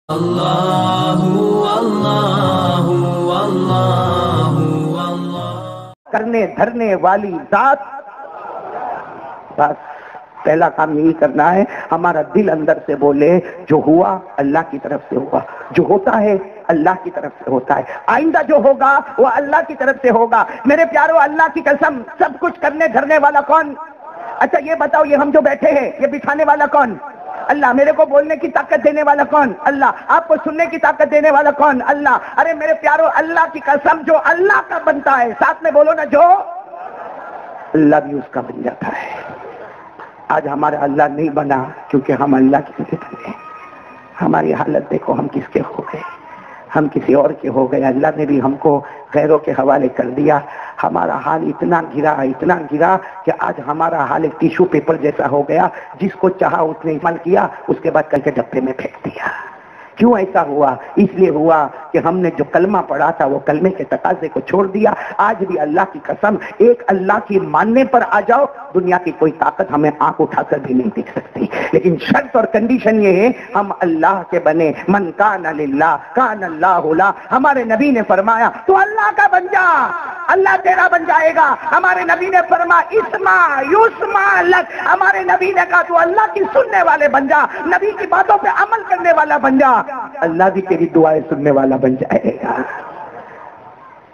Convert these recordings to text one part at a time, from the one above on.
اللہ اللہ اللہ اللہ کرنے دھرنے والی ذات. بس پہلا کام یہی کرنا ہے، ہمارا دل اندر سے بولے جو ہوا اللہ کی طرف سے ہوا، جو ہوتا ہے اللہ کی طرف سے ہوتا ہے، آئندہ جو ہوگا وہ اللہ کی طرف سے ہوگا. میرے پیارو، اللہ کی قسم، سب کچھ کرنے دھرنے والا کون؟ اچھا یہ بتاؤ، یہ ہم جو بیٹھے ہیں یہ بٹھانے والا کون؟ اللہ. میرے کو بولنے کی طاقت دینے والا کون؟ اللہ. آپ کو سننے کی طاقت دینے والا کون؟ اللہ. ارے میرے پیارو، اللہ کی قسم، جو اللہ کا بنتا ہے، ساتھ میں بولو نا، جو اللہ بھی اس کا بن جاتا ہے. آج ہمارا اللہ نہیں بنا کیونکہ ہم اللہ کی وجہ سے. ہماری حالت دیکھو، ہم کس کے ہو گئے؟ ہم کسی اور کے ہو گئے. اللہ نے بھی ہم کو غیروں کے حوالے کر دیا. ہمارا حال اتنا گرا کہ آج ہمارا حال ایک ٹیشو پیپر جیسا ہو گیا. جس کو چاہا اس نے استعمال کیا، اس کے بعد کل کے ڈبے میں پھینک دیا. کیوں ایسا ہوا؟ اس لیے ہوا کہ ہم نے جو کلمہ پڑھا تھا وہ کلمے کے تقاضے کو چھوڑ دیا. آج بھی اللہ کی قسم، ایک اللہ کی ماننے پر آ جاؤ، دنیا کی کوئی طاقت ہمیں آنکھ اٹھا کر بھی نہیں دیکھ سکتی. لیکن شرط اور کنڈیشن یہ ہے، ہم اللہ کے بنے. من کان للہ کان اللہ لہ. ہمارے نبی نے فرمایا تو اللہ کا بن جا، اللہ تیرا بن جائے گا. ہمارے نبی نے فرمایا اسما یسما لک. ہمارے نبی نے کہا تو اللہ کی سننے والے بن جا، نبی کی باتوں پہ عمل کرنے والا بن جا، اللہ بھی تیری دعائیں سننے والا بن جائے گا.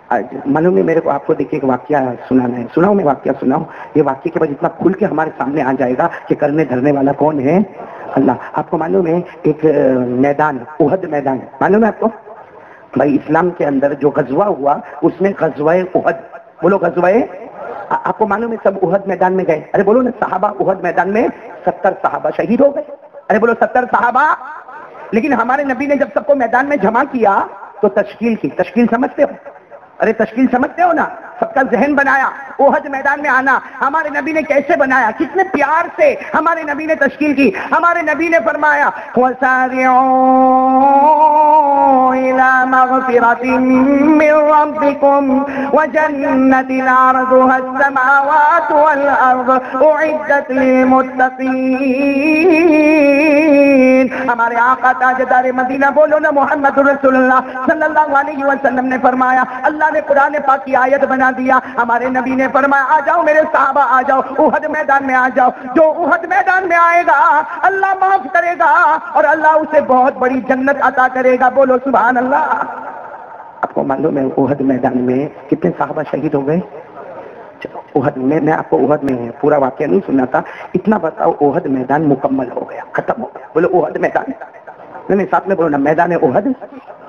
آج معلوم ہے میرے کو، آپ کو دیکھیے ایک واقعہ سنانا ہے. سناؤں میں واقعہ سناؤں؟ یہ واقعے کے بعد اتنا کھل کے ہمارے سامنے آ جائے گا کہ کرنے دھرنے والا کون ہے؟ اللہ. آپ کو معلوم ہے ایک میدان، احد میدان، معلوم ہے آپ کو؟ بھائی اسلام کے اندر جو غزوہ ہوا اس میں غزوہ احد، بولو غزوہ. آپ کو معلوم ہے سب احد میدان میں گئے. ارے بولو نا، صحابہ احد میدان میں 70 صحابہ شہید ہو گئے. ارے بولو 70 صحابہ. لیکن ہمارے نبی نے جب سب کو میدان میں جمع کیا تو تشکیل کی. تشکیل سمجھتے ہو؟ ارے تشکیل سمجھتے ہو نا؟ سب کا ذہن بنایا. احد میدان میں آنا ہمارے نبی نے کیسے بنایا؟ کتنے پیار سے ہمارے نبی نے تشکیل کی. ہمارے نبی نے فرمایا وَسَارِعُوا إِلَى مَغْفِرَةٍ مِّن رَّبِّكُمْ وَجَنَّةٍ عَرْضُهَا السَّمَاوَاتُ وَالْأَرْضُ أُعِدَّتْ لِلْمُتَّقِينَ. ہمارے آقا تاجدار مدینہ، بولو نا محمد رسول اللہ صلی اللہ علیہ وسلم نے فرمایا، اللہ نے قرآن پاک کی آیت بنا دیا. ہمارے نبی نے فرمایا آ جاؤ میرے صحابہ، آ جاؤ احد میدان میں آ جاؤ. جو احد میدان میں آئے گا اللہ معاف کرے گا اور اللہ اسے بہت بڑی جنت عطا کرے گا. بولو سبحان اللہ. آپ کو معلوم ہے احد میدان میں کتنے صحابہ شہید ہو گئے؟ احد میں آپ کو احد میں پورا واقعہ نہیں سننا تھا، اتنا بتاؤ احد میدان مکمل ہو گیا، ختم ہو گیا. بولو احد میدان. نہیں ساتھ میں بولو نا، میدان احد،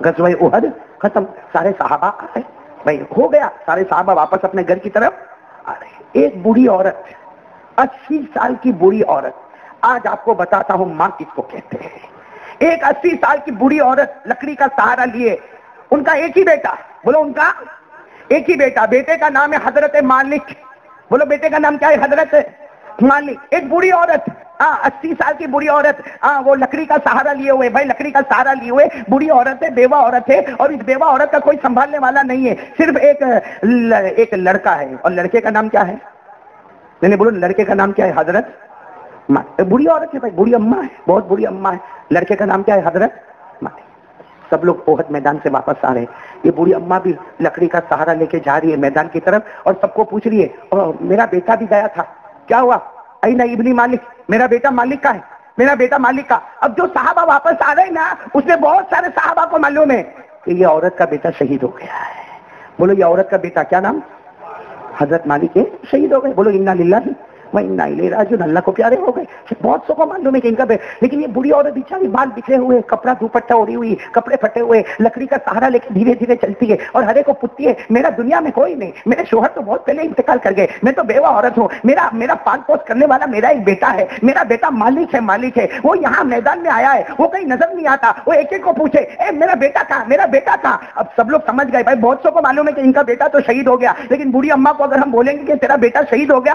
غزوہ احد ختم. سارے صحابہ آ گئے بھائی، ہو گیا. سارے صحابہ واپس اپنے گھر کی طرف آ رہے. ایک بوڑھی عورت، 80 سال کی بوڑھی عورت. آج آپ کو بتاتا ہوں ماں کس کو کہتے ہیں. ایک 80 سال کی بوڑھی عورت لکڑی کا سہارا لیے. ان کا ایک ہی بیٹا، بولو ان کا ایک ہی بیٹا. بیٹے کا نام ہے حضرت مالک. بولو بیٹے کا نام کیا ہے؟ حضرت مالک. ایک بوڑھی عورت، 80 سال کی بوڑھی عورت، وہ لکڑی کا سہارا لیے ہوئے. بھائی لکڑی کا سہارا لیے ہوئے بوڑھی عورت ہے، بیوہ عورت ہے، اور اس بیوہ عورت کا کوئی سنبھالنے والا نہیں ہے، صرف ایک لڑکا ہے. اور لڑکے کا نام کیا ہے؟ نہیں بولو، لڑکے کا نام کیا ہے؟ حضرت. بوڑھی عورت ہے بھائی، بوڑھی اماں ہے، بہت بوڑھی اماں ہے. لڑکے کا نام کیا ہے؟ حضرت. سب لوگ احد میدان سے واپس آ رہے ہیں. یہ بوڑھی اماں بھی لکڑی کا سہارا لے کے جا رہی ہے میدان کی طرف، اور سب کو پوچھ رہی ہے میرا بیٹا بھی گیا تھا، کیا ہوا؟ این ابنی مالک، میرا بیٹا مالک کا ہے، میرا بیٹا مالک کا. اب جو صحابہ واپس آ رہے ہیں نا، اس میں بہت سارے صحابہ کو معلوم ہے کہ یہ عورت کا بیٹا شہید ہو گیا ہے. بولو یہ عورت کا بیٹا کیا نام؟ حضرت مالک ہے، شہید ہو گئے. بولو انا للہ وَإِنَّا إِلَيْهِ راجعون. اللہ کو پیارے ہو گئے. بہت سو کو معلوم ہے کہ ان کا لیکن یہ بوڑھی عورت بیچاری، بال بکھرے ہوئے، کپڑا دوپٹہ اوڑھی ہوئی، کپڑے پھٹے ہوئے، لکڑی کا سہارا لے کے دھیرے دھیرے چلتی ہے اور ہر ایک کو پوچھتی ہے میرا دنیا میں کوئی نہیں، میرے شوہر تو بہت پہلے انتقال کر گئے، میں تو بیوہ عورت ہوں، میرا پال پوس کرنے والا میرا ایک بیٹا ہے، میرا بیٹا مالک ہے. وہ یہاں میدان میں آیا ہے، وہ کہیں نظر نہیں آتا. وہ ایک ایک کو پوچھے اے میرا بیٹا کہاں، میرا بیٹا کہاں. اب سب لوگ سمجھ گئے بھائی، بہت سو کو معلوم ہے کہ ان کا بیٹا تو شہید ہو گیا. لیکن بوڑھی اماں کو اگر ہم بولیں گے کہ تیرا بیٹا شہید ہو گیا،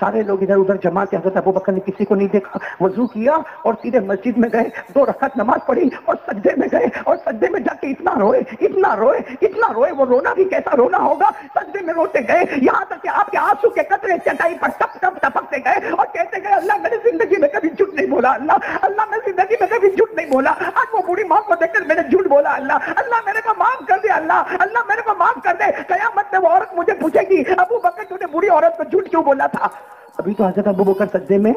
سارے لوگ ادھر ادھر جمع تھے. حضرت ابوبکر نے کسی کو نہیں دیکھا, وضو کیا اور سیدھے مسجد میں گئے, 2 رکعت نماز پڑھی اور سجدے میں گئے, اور سجدے میں جا کے اتنا روئے اتنا روئے اتنا روئے, وہ رونا بھی کیسا رونا ہوگا, سجدے میں روتے گئے یہاں تک کہ آپ کے آنسو کے قطرے چٹائی پر ٹپ ٹپ ٹپکتے گئے اور کہتے گئے اللہ میں نے زندگی میں کبھی جھوٹ نہیں بولا, اللہ میں زندگی میں کبھی جھوٹ نہیں بولا. آج وہ بوڑھی ماں کو دیکھ کر میں نے جھوٹ بولا, اللہ میرے کو معاف کر دے, اللہ میرے کو معاف کر دے. قیامت میں وہ عورت مجھے پوچھے گی ابو بکر تو نے بوڑھی عورت کو جھوٹ کیوں بولا تھا. ابھی تو حضرت ابو بکر سجدے میں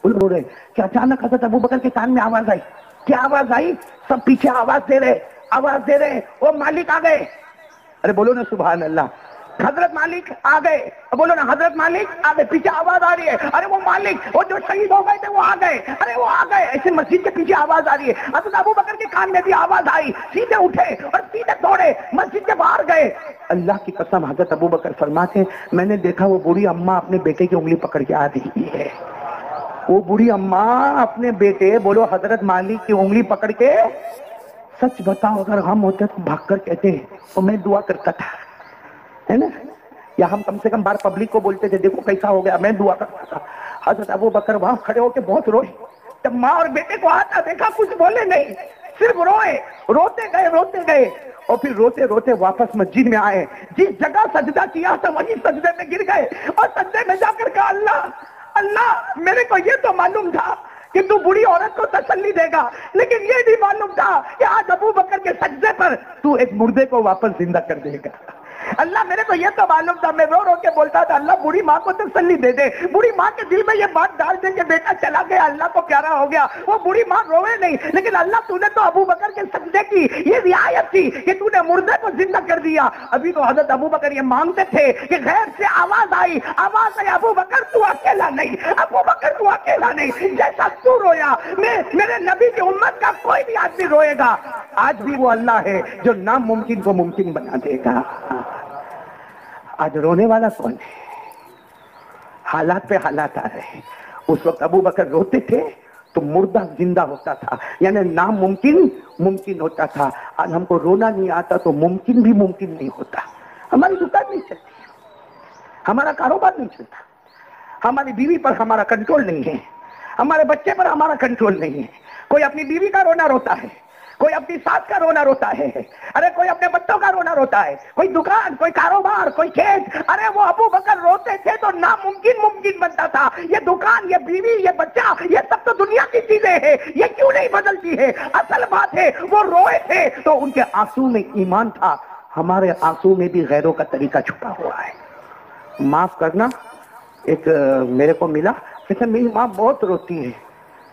رو رہے کہ اچانک حضرت ابو بکر کے کان میں آواز آئی. کیا آواز آئی؟ سب پیچھے آواز دے رہے, وہ مالک آ گئے. ارے بولو نا سبحان اللہ. حضرت مالک آ گئے, بولو نا حضرت مالک آ گئے. پیچھے آواز آ رہی ہے, ارے وہ مالک, وہ جو شہید ہو گئے تھے وہ آ گئے, ارے وہ آ گئے. ایسے مسجد کے پیچھے آواز آ رہی ہے. حضرت ابو بکر کے کان میں بھی آواز آئی, سیدھے اٹھے اور سیدھے دوڑے مسجد کے باہر گئے. اللہ کی قسم حضرت ابو بکر فرماتے ہیں میں نے دیکھا وہ بوڑھی اماں اپنے بیٹے کی انگلی پکڑ کے آ رہی ہے. وہ بوڑھی اماں اپنے بیٹے, بولو حضرت مالک کی انگلی پکڑ کے, سچ بتاؤ اگر ہم ہوتے تو بھاگ کر کہتے ہیں تو میں دعا کرتا تھا, ہے نا, یا ہم کم سے کم بار پبلک کو بولتے تھے دیکھو کیسا ہو گیا, میں دعا کرتا تھا. حضرت ابو بکر وہاں کھڑے ہو کے بہت روئے. جب ماں اور بیٹے کو آتا دیکھا کچھ بولے نہیں, صرف روئے, روتے گئے اور پھر روتے روتے واپس مسجد میں آئے. جس جگہ سجدہ کیا تھا وہیں سجدے میں گر گئے اور سجدے میں جا کر کہا اللہ میرے کو یہ تو معلوم تھا کہ تو بوڑھی عورت کو تسلی دے گا, لیکن یہ بھی معلوم تھا کہ آج ابو بکر کے سجدے پر تو ایک مردے کو واپس زندہ کر دے گا. اللہ میرے کو یہ تو معلوم تھا, میں رو رو کے بولتا تھا اللہ بوڑھی ماں کو تسلی دے دے, بوڑھی ماں کے دل میں یہ بات ڈال دے کہ بیٹا چلا گیا اللہ کو پیارا ہو گیا. وہ بوڑھی ماں روئے نہیں, لیکن اللہ تو نے تو ابو بکر کے سجدے کی یہ رعایت تھی کہ تو نے مردے کو زندہ کر دیا. ابھی تو حضرت ابو بکر یہ مانگتے تھے کہ غیر سے آواز آئی ابو بکر تو اکیلا نہیں, ابو بکر تو اکیلا نہیں, جیسا تو رویا میرے نبی کی امت کا کوئی بھی آدمی روئے گا. آج بھی وہ اللہ ہے جو ناممکن کو ممکن بنا دے گا. آج رونے والا کون ہے؟ حالات پہ حالات آ رہے ہیں. اس وقت ابو بکر روتے تھے تو مردہ زندہ ہوتا تھا, یعنی ناممکن ممکن ہوتا تھا. آج ہم کو رونا نہیں آتا تو ممکن بھی ممکن نہیں ہوتا. ہماری دکان نہیں چلتی, ہمارا کاروبار نہیں چلتا, ہماری بیوی پر ہمارا کنٹرول نہیں ہے, ہمارے بچے پر ہمارا کنٹرول نہیں ہے. کوئی اپنی بیوی کا رونا روتا ہے, کوئی اپنی ساس کا رونا روتا ہے, ارے کوئی اپنے بچوں کا رونا روتا ہے, کوئی دکان, کوئی کاروبار, کوئی کھیت. ارے وہ ابو بکر روتے تھے تو ناممکن ممکن بنتا تھا. یہ دکان, یہ بیوی, یہ بچہ, یہ سب تو دنیا کی چیزیں ہیں, یہ کیوں نہیں بدلتی ہے؟ اصل بات ہے وہ روئے تھے تو ان کے آنسو میں ایمان تھا. ہمارے آنسو میں بھی غیروں کا طریقہ چھپا ہوا ہے. معاف کرنا, ایک میرے کو ملا کہ میری ماں بہت روتی ہے.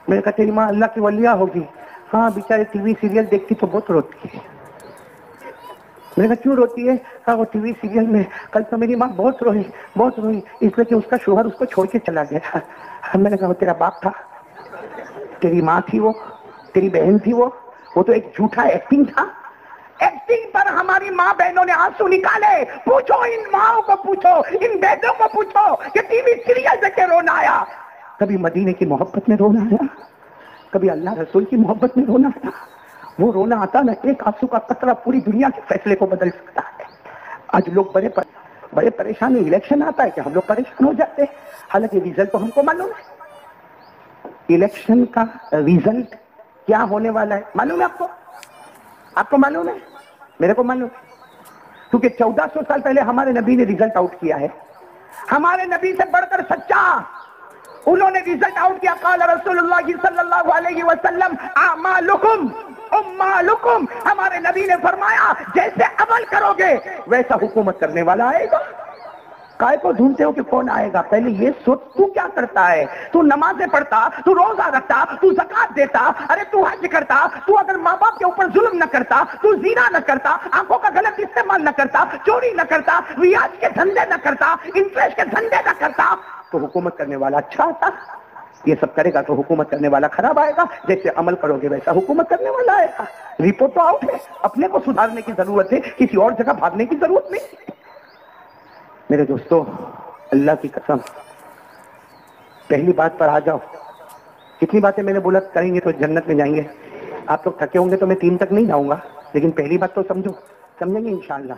میں نے کہا تیری ماں اللہ کی ولیہ ہوگی. ہاں بیچارے ٹی وی سیریل دیکھتی تو بہت روتی ہے. میں نے کہا کیوں روتی ہے؟ کہا وہ ٹی وی سیریل میں کل تو میری ماں بہت روئی اس لیے کہ اس کا شوہر اس کو چھوڑ کے چلا گیا. میں نے کہا وہ تیرا باپ تھا, تیری ماں تھی, وہ تیری بہن تھی, وہ تو ایک جھوٹا ایکٹنگ تھا. ایکٹنگ پر ہماری ماں بہنوں نے آنسو نکالے. پوچھو ان ماں کو, پوچھو ان بیٹوں کو, پوچھو کہ ٹی وی سیریل دیکھ کے رونا آیا. کبھی مدینے کی محبت میں رونا آیا, کبھی اللہ رسول کی محبت میں رونا آیا. وہ رونا آتا نا, ایک آنسو کا قطرہ پوری دنیا کے فیصلے کو بدل سکتا ہے. آج لوگ بڑے پریشان ہیں. الیکشن آتا ہے کہ ہم لوگ پریشان ہو جاتے ہیں, حالانکہ ریزلٹ تو ہم کو معلوم ہے. الیکشن کا ریزلٹ کیا ہونے والا ہے معلوم ہے آپ کو؟ آپ کو معلوم ہے؟ میرے کو معلوم ہے, کیونکہ 1400 سال پہلے ہمارے نبی نے ریزلٹ آؤٹ کیا ہے. ہمارے نبی سے بڑھ کر سچا انہوں نے ریزلٹ آؤٹ کیا. قال رسول اللہ صلی اللہ علیہ وسلم اعمالکم امالکم. ہمارے نبی نے فرمایا جیسے عمل کرو گے ویسا حکومت کرنے والا آئے گا. کائے کو ڈھونڈتے ہو کہ کون آئے گا؟ پہلے یہ سوچ تو کیا کرتا ہے. تو نمازیں پڑھتا, تو روزہ رکھتا, تو زکات دیتا, ارے تو حج کرتا, تو اگر ماں باپ کے اوپر ظلم نہ کرتا, تو زنا نہ کرتا, آنکھوں کا غلط استعمال نہ کرتا, چوری نہ کرتا, ریاض کے دھندے نہ کرتا, انٹرسٹ کے دھندے نہ کرتا, تو حکومت کرنے والا اچھا آتا. یہ سب کرے گا تو حکومت کرنے والا خراب آئے گا. جیسے عمل کرو گے ویسا حکومت کرنے والا آئے گا. رپورٹ تو آؤٹ ہے, اپنے کو سدھارنے کی ضرورت ہے, کسی اور جگہ بھاگنے کی ضرورت نہیں. میرے دوستو, اللہ کی قسم, پہلی بات پر آ جاؤ. کتنی باتیں میں نے بولا کریں گے تو جنت میں جائیں گے. آپ لوگ تھکے ہوں گے تو میں 3 تک نہیں جاؤں گا, لیکن پہلی بات تو سمجھیں گے انشاءاللہ.